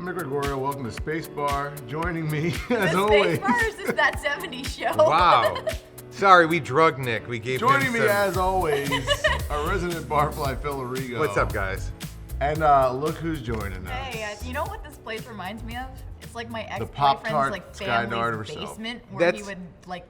I'm Nick Gregorio. Welcome to Spacebar. Joining me, as always. Spacebar is That 70s Show. Wow. Sorry, we drugged Nick. We gave Joining him me, some... as always, our resident barfly, Phil Arrigo. What's up, guys? And look who's joining us. Hey, you know what this place reminds me of? It's like my Pop-Tart ex-boyfriend's like Sky Dart family's herself. basement where That's-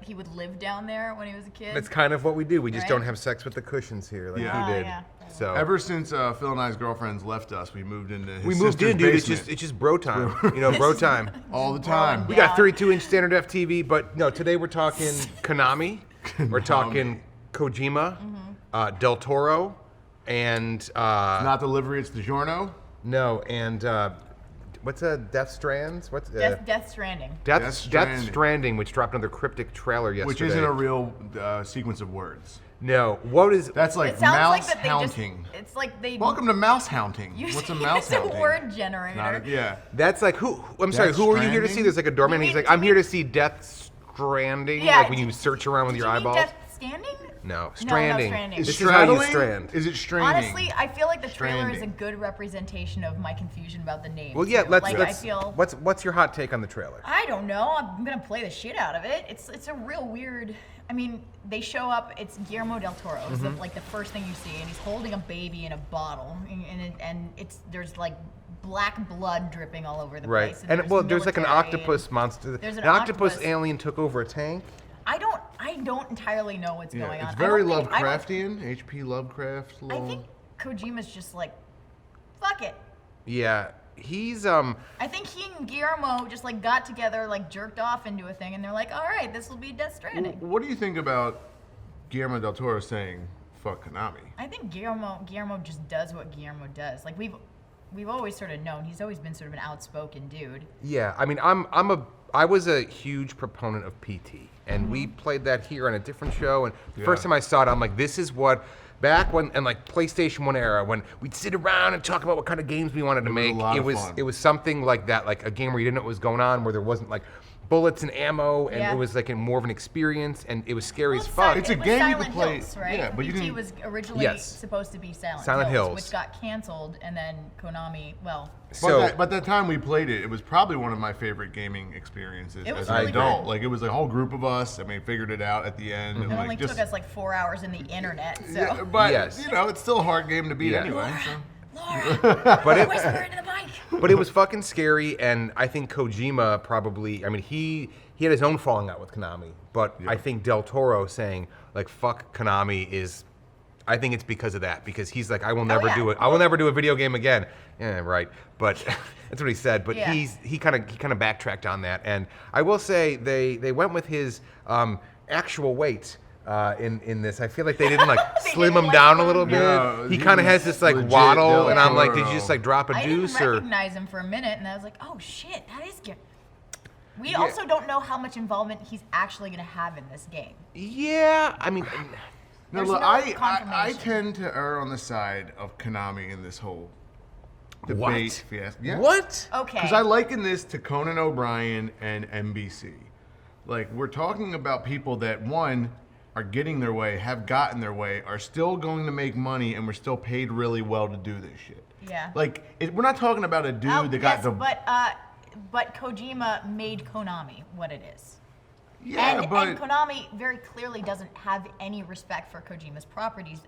he would live down there when he was a kid. That's kind of what we do. We just Right? don't have sex with the cushions here like Yeah. you did. Yeah. So Ever since Phil and I's girlfriends left us, we moved into his we moved sister's in, dude. basement. It's just bro time. You know, bro time. all the time. We Yeah. got 32-inch standard def TV, but no, today we're talking Konami. We're talking Kojima, Del Toro, and Not delivery, it's DiGiorno. no, and what's Death Strands? What's Death Stranding. Death Stranding. Stranding, which dropped another cryptic trailer yesterday. Which isn't a real sequence of words. No, what is? That's like It sounds mouse like that they hounding. just. It's like they. Welcome to mouse hounding. You What's a mouse It's a hounding? word generator. Not a- That's like who? I'm sorry. Death Who are you here to see? Stranding? There's like a doorman. You He's mean- like, I'm here to see Death Stranding. Yeah, Like when you search around with Did your you mean eyeballs. Death Standing? No, Stranding. Stranding. Is This is how you straddling? strand. Is it straining? Honestly, I feel like the trailer is a Stranding. good representation of my confusion about the name. Well, yeah. too. Let's. Like, let's I feel. What's your hot take on the trailer? I don't know. I'm gonna play the shit out of it. It's a real weird. I mean, they show up. It's Guillermo del Toro. It's like the first thing you see, and he's holding a baby in a bottle, and there's like black blood dripping all over the Right. place. And well, there's like an military octopus monster. There's An an octopus octopus. alien took over a tank. I don't entirely know what's Yeah, going on. it's very I don't think- Lovecraftian. H.P. Lovecraft. I think Kojima's just like, fuck it. Yeah. He's I think he and Guillermo just like got together, like jerked off into a thing, and they're like, all right, this will be Death Stranding. What do you think about Guillermo del Toro saying "fuck Konami"? I think Guillermo just does what Guillermo does. Like we've always sort of known. He's always been sort of an outspoken dude. Yeah, I mean, I was a huge proponent of PT, and we played that here on a different show. And the first time I saw it, I'm like, this is what back when in like PlayStation 1 era, when we'd sit around and talk about what kind of games we wanted to make. a lot of fun. It was something like that, like a game where you didn't know what was going on, where there wasn't like bullets and ammo, and Yeah. it was like more of an experience, and it was scary Well, as fuck. It's a it was game you Silent could play- Hills, right? yeah, but you PT didn't- was originally Yes. supposed to be Silent Silent Hills. which got canceled, and then Konami. Well, But that time we played it, it was probably one of my favorite gaming experiences It was as an really adult. good. Like it was a whole group of us, and we figured it out at the end. And it like only just, took us like 4 hours in the internet. So. yeah, but Yes. you know, it's still a hard game to beat Yeah. anyway. So. Laura, But it- whisper into the mic. But it was fucking scary, and I think Kojima probably. I mean, he had his own falling out with Konami, but I think Del Toro saying like "fuck Konami" is. I think it's because of that, because he's like, I will never yeah. do it. I will never do a video game again. Yeah, right. But that's what he said. But Yeah. he kind of backtracked on that, and I will say they went with his actual weight. In this, I feel like they didn't like They slim didn't, him like, down a firm little him bit. No, he he kind of was has this like legit waddle, Del and I'm like, did Toro. you just like drop a I didn't juice or? recognize him for a minute, and I was like, oh shit, that is good. We also don't know how much involvement he's actually going to have in this game. Yeah, I mean, No, There's look, no I confirmation. tend to err on the side of Konami in this whole debate. What? Fiasco. Yeah. what? Okay. Because I liken this to Conan O'Brien and NBC. Like, we're talking about people that, one, are getting their way, have gotten their way, are still going to make money, and we're still paid really well to do this shit. Yeah. Like, we're not talking about a dude Oh, that got yes, the... but Kojima made Konami what it is. Yeah, and but... Konami very clearly doesn't have any respect for Kojima's properties,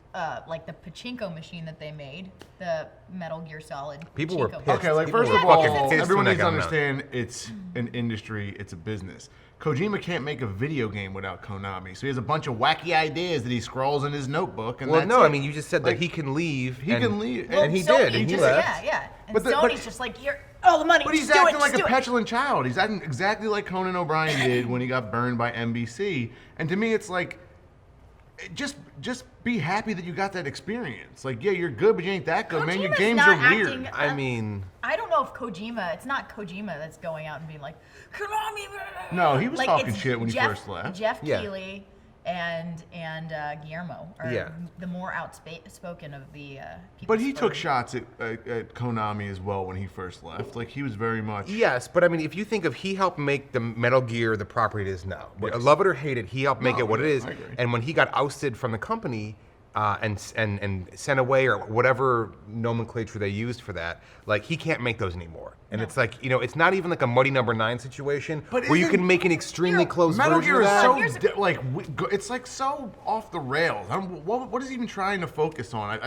like the pachinko machine that they made, the Metal Gear Solid. People were pachinko pissed. Okay, like, People first were of fucking all, pissed everyone when needs to that came out. understand it's an industry, it's a business. Kojima can't make a video game without Konami, so he has a bunch of wacky ideas that he scrawls in his notebook, and Well, that's no, it. I mean, you just said Like, that he can leave. he can leave. Well, and he Sony did, and he just, left. Yeah. And But the- Sony's but- just like, here, all the money. But he's just do acting it, like just a do it. petulant child. He's acting exactly like Conan O'Brien did when he got burned by NBC. And to me, it's like, just be happy that you got that experience. Like, yeah, you're good, but you ain't that good, man. Your Kojima's games not are weird. acting- I mean, I don't know if Kojima, it's not Kojima that's going out and being like, Konami. No, he was Like, talking it's shit when he Jeff- first left. Jeff Yeah. Keighley and Guillermo are Yeah. the more outspoken of the people. But he took shots at Konami as well when he first left. Like, he was very much... yes, but I mean, if you think of he helped make the Metal Gear the property it is now. Yes. Love it or hate it, he helped make No, it what it is. I agree. And when he got ousted from the company, and sent away or whatever nomenclature they used for that, like he can't make those anymore. And it's like, it's not even like a Muddy Number 9 situation where you can make an extremely close Metal version Gear of that. is so it's like so off the rails. What is he even trying to focus on?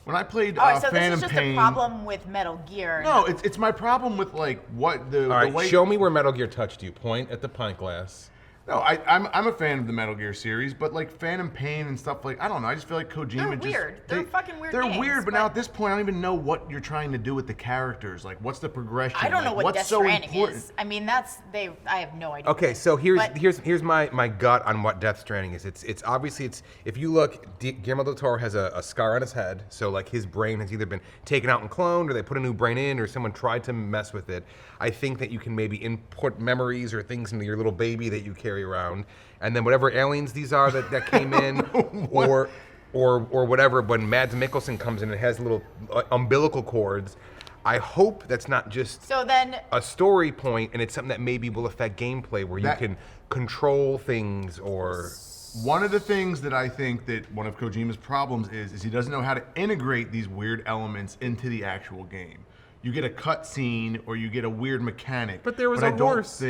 When I played so this Phantom is just Pain, a problem with Metal Gear. No, it's my problem with like what the All right, the way. show me where Metal Gear touched you. Point at the pint glass. No, I'm a fan of the Metal Gear series, but like Phantom Pain and stuff I don't know. I just feel like Kojima They're weird. They're fucking weird They're games, weird, but but- now at this point, I don't even know what you're trying to do with the characters. Like, what's the progression? I don't know what what's Death so Stranding important? is. I mean, I have no idea. Okay, so here's But- my gut on what Death Stranding is. It's obviously if you look, Guillermo del Toro has a scar on his head, so like his brain has either been taken out and cloned, or they put a new brain in, or someone tried to mess with it. I think that you can maybe input memories or things into your little baby that you carry around, and then whatever aliens these are that came in, or whatever. When Mads Mikkelsen comes in, it has little umbilical cords. I hope that's not just So then, a story point, and it's something that maybe will affect gameplay where you can control things or. One of the things that I think that one of Kojima's problems is he doesn't know how to integrate these weird elements into the actual game. You get a cutscene or you get a weird mechanic. But there was I a don't horse.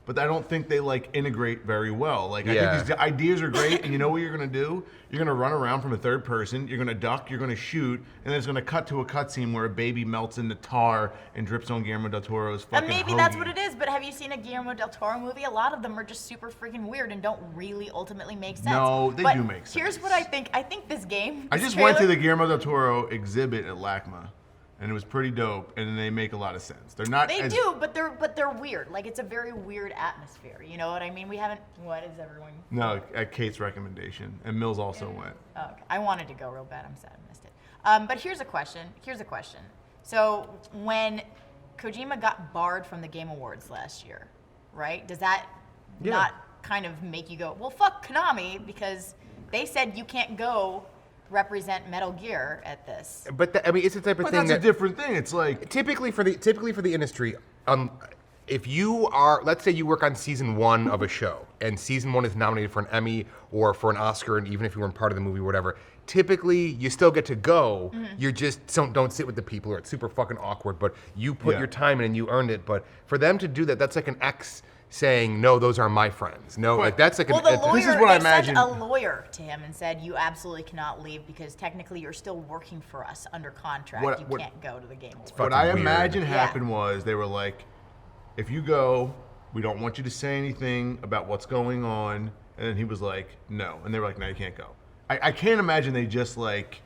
But I don't think they like integrate very well. Like I Yeah. think these ideas are great, and you know what you're gonna do? You're gonna run around from a third person. You're gonna duck. You're gonna shoot, and then it's gonna cut to a cutscene where a baby melts into tar and drips on Guillermo del Toro's fucking. and maybe that's hoagie. what it is. But have you seen a Guillermo del Toro movie? A lot of them are just super freaking weird and don't really ultimately make sense. No, they But do make Here's sense. what I think. I think this game. I this just went to trailer- the Guillermo del Toro exhibit at LACMA, and it was pretty dope. And they make a lot of sense. They're not. They as, do, but they're weird. Like it's a very weird atmosphere. You know what I mean? We haven't. What is everyone? No, at Kate's recommendation, and Mills also went. Oh, okay. I wanted to go real bad. I'm sad I missed it. But here's a question. So when Kojima got barred from the Game Awards last year, right? Does that not kind of make you go, well, fuck Konami, because they said you can't go represent Metal Gear at this? But it's the type of But thing that's a different thing. It's like typically for the industry, if you are, let's say you work on season 1 of a show, and season 1 is nominated for an Emmy or for an Oscar, and even if you weren't part of the movie or whatever, typically you still get to go. You just don't sit with the people, or it's super fucking awkward. But you put your time in and you earned it. But for them to do that, that's like an ex saying, no, those are my friends. No, like that's like Well, the lawyer, this is what I they imagine. sent a lawyer to him and said, you absolutely cannot leave because technically you're still working for us under contract. You can't go to the Game Awards. what I weird. imagine Yeah. happened was they were like, if you go, we don't want you to say anything about what's going on. And then he was like, no. And they were like, no, you can't go. I can't imagine they just like.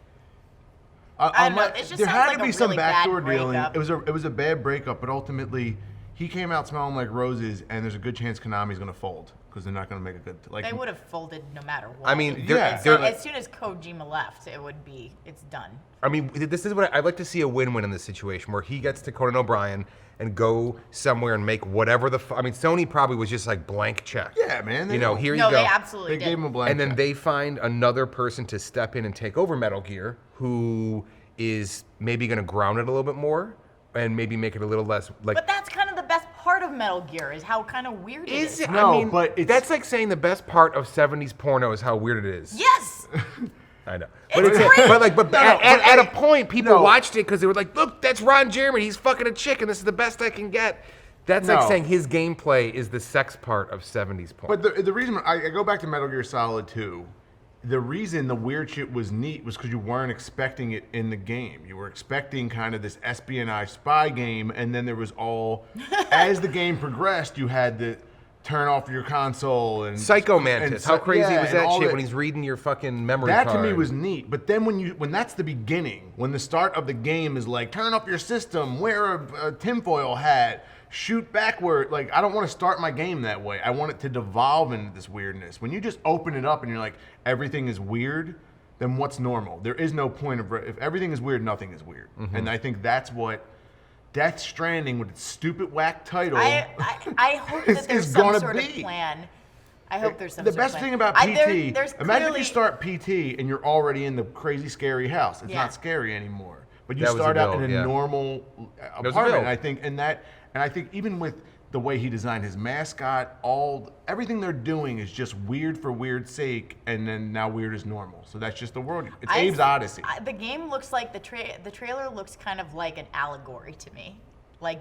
I don't know, it just there sounds had like to a be some really bad backdoor dealing. breakup. It was a bad breakup, but ultimately, he came out smelling like roses, and there's a good chance Konami's going to fold because they're not going to make a good. Like They would have folded no matter what. I mean, Yeah. As soon as Kojima left, it's done. I mean, this is what I'd like to see, a win-win in this situation where he gets to Conan O'Brien and go somewhere and make whatever I mean, Sony probably was just like blank check. Yeah, man. You know, here you No, go. they absolutely They did. gave him a blank. And then check. they find another person to step in and take over Metal Gear, who is maybe going to ground it a little bit more and maybe make it a little less like. But that's kind of the best part of Metal Gear is how kind of weird it is. it? No, I mean, but it's- that's like saying the best part of '70s porno is how weird it is. Yes! I know. It's But great. but like, but No, at but a point, people no. watched it because they were like, "Look, that's Ron Jeremy. He's fucking a chick, and this is the best I can get." That's like No. saying his gameplay is the sex part of '70s porn. But the reason I go back to Metal Gear Solid 2, the reason the weird shit was neat was because you weren't expecting it in the game. You were expecting kind of this espionage spy game, and then there was as the game progressed, you had to turn off your console and Psycho Mantis. How crazy was and that all shit when he's reading your fucking memory That card? to me was neat. But then when that's the beginning, when the start of the game is like, turn off your system, wear a tinfoil hat, shoot backward. Like, I don't want to start my game that way. I want it to devolve into this weirdness. When you just open it up and you're like, everything is weird, then what's normal? There is no point of, if everything is weird, nothing is weird. Mm-hmm. And I think that's what Death Stranding with its stupid whack title. I hope Is that there's gonna some sort of be. plan. I hope there's some The sort of best plan. thing about PT, there's imagine if clearly- you start PT and you're already in the crazy scary house. It's Yeah. not scary anymore. But you That was start a out build, in a yeah. normal was a apartment. build. And I think I think even with the way he designed his mascot, everything they're doing is just weird for weird's sake, and then now weird is normal. So that's just the world. It's Abe's Odyssey. The game looks like the trailer looks kind of like an allegory to me, like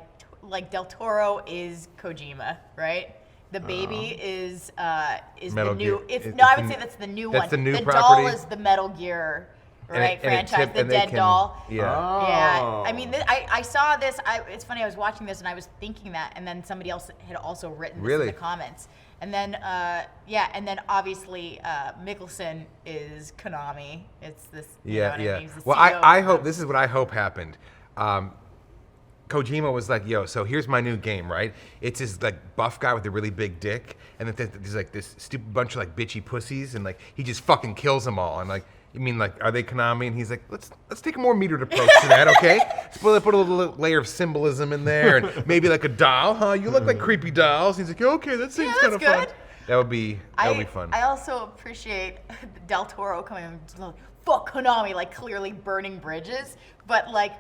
Del Toro is Kojima, right? The baby is Metal the new. Gear. I would say that's the new one. That's the new doll property? is the Metal Gear, And right? Franchise, the and they dead can- doll. Yeah. Yeah, I mean, I saw this. It's funny. I was watching this and I was thinking that, and then somebody else had also written this in Really? the comments. And then, and then obviously Mickelson is Konami. It's this. You know what I mean? He's the Well, CEO I of hope this is what I hope happened. Kojima was like, "Yo, so here's my new game, right? It's this like buff guy with a really big dick, and then there's like this stupid bunch of like bitchy pussies, and like he just fucking kills them all. I'm like, you mean like are they Konami? And he's like, let's take a more metered approach to that, okay? Let's put a little layer of symbolism in there, and maybe like a doll, huh? You look like creepy dolls. He's like, okay, that seems kind of fun. good. That would be fun. I also appreciate Del Toro coming and just like, fuck Konami, like clearly burning bridges, but like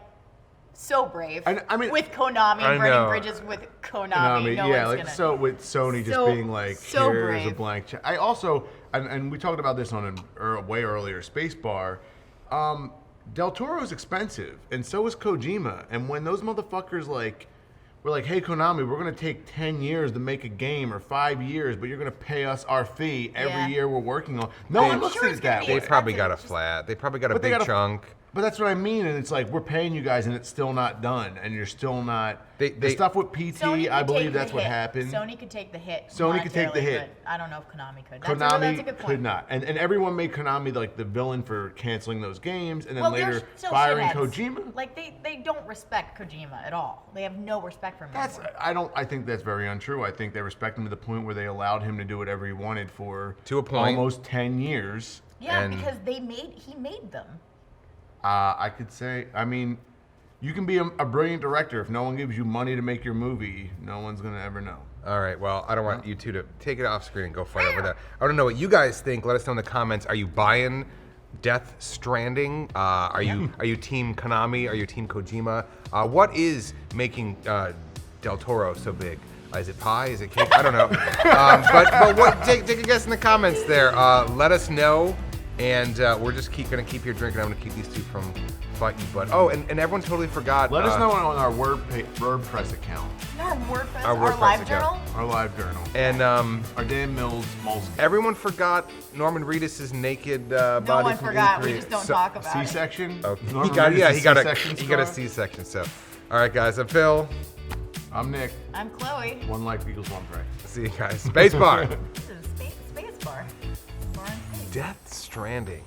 so brave. I mean, with Konami I burning know. bridges with Konami, no yeah, one's like gonna. so with Sony just So- being like, so here's a brave. blank check. I also, and we talked about this on a way earlier Spacebar. Del Toro's expensive, and so is Kojima. And when those motherfuckers were like, hey Konami, we're gonna take 10 years to make a game or 5 years, but you're gonna pay us our fee every Yeah. year we're working on. No I'm one looks sure at it's it gonna that be way. They probably got a expensive. flat. They probably got a But they big got a- chunk. But that's what I mean, and it's like we're paying you guys, and it's still not done, and you're still not. They- the stuff with PT, Sony I could believe take the that's what hit. happened. Sony could take the hit. Sony could take the monetarily, hit. but I don't know if Konami could. That's Konami a good point. could not, and everyone made Konami like the villain for canceling those games, and then Well, later they're still firing shitheads. Kojima. Like they don't respect Kojima at all. They have no respect for him. That's anymore. I think that's very untrue. I think they respect him to the point where they allowed him to do whatever he wanted for To a point. almost 10 years. Yeah, and- because he made them. I could say, I mean, you can be a brilliant director if no one gives you money to make your movie. No one's gonna ever know. All right. Well, I don't want you two to take it off screen and go fight over that. I don't know what you guys think. Let us know in the comments. Are you buying Death Stranding? Are you Team Konami? Are you Team Kojima? What is making Del Toro so big? Is it pie? Is it cake? I don't know. But what? Take a guess in the comments there. Let us know. And we're just gonna keep here drinking. I'm gonna keep these two from fighting. But and everyone totally forgot. Let us know on our WordPress account, Our WordPress, Our our WordPress live account. journal. our live journal, And our Dan Mills Moleskin. everyone forgot Norman Reedus' naked body. No one from forgot. We E3. just don't So- talk about it. C-section. Okay. Norman He got Reedus' he got a scar? C-section. So, all right, guys. I'm Phil. I'm Nick. I'm Chloe. One life equals one prey. See you guys. Spacebar. This is Spacebar. Bar and Space. Death Stranding.